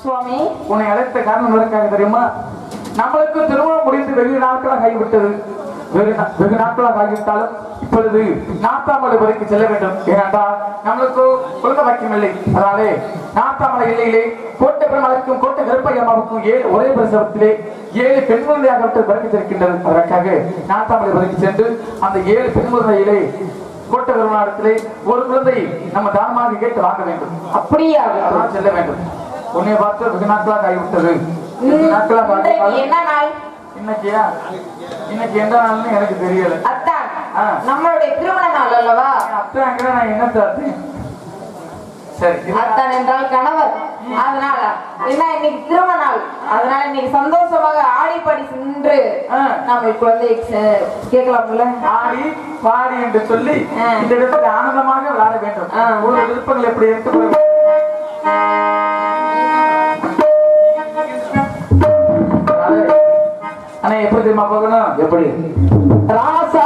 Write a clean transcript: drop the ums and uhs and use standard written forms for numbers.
சுவாமி உன்னை அழைத்த காரணம் எதற்காக தெரியுமா? நம்மளுக்கு திருமணம் முடிந்து வெகு நாட்களாக ஆகிவிட்டது. வெகு நாட்களாக ஆகிவிட்டாலும் இப்பொழுது நாத்தாமலை வரைக்கு செல்ல வேண்டும். ஏனென்றால் நம்மளுக்கு குழந்தை பாக்கியம் இல்லை. அதனாலே நாத்தாமலை இல்லையிலே கோட்டை பெருமாளுக்கும் கோட்டை கருப்பையம்மாவுக்கும் ஒரே பிரசவத்திலே 7 பெண் குழந்தையாக பிறக்கிச்சிருக்கின்றது. அதற்காக நாத்தாமலை வரைக்கு சென்று அந்த 7 பெண் குழந்தையிலே கோட்டை பெருமாளத்திலே ஒரு குழந்தை நம்ம தானமாக கேட்டு வாங்க வேண்டும். அப்படியா? அதனால் செல்ல வேண்டும். உன்னை பார்த்து வெகு நாட்களாக ஆகிவிட்டது. என்ன நாள்? இன்னைக்கியா? இன்னைக்கு எந்த நாள்னு எனக்கு தெரியல. அத்தான் நம்மளுடைய திருமண நாள் அல்லவா? அத்தான் நான் என்ன தாத்தேன்? சரி, அத்தான் என்றால் கணவர். அதனால என்ன இன்னைக்கு திருமண நாள். அதனால இன்னைக்கு சந்தோஷமாக ஆடிப்பாடி சென்று நம்ம குழந்தை கேட்கலாம்ல. ஆடி பாடி என்று சொல்லி இந்த இடத்துக்கு ஆனந்தமாக விளையாட வேண்டும். ஒரு விருப்பங்கள் எப்படி எடுத்து ஆனா எப்படி தெரியுமா போகணும்? எப்படி ராசா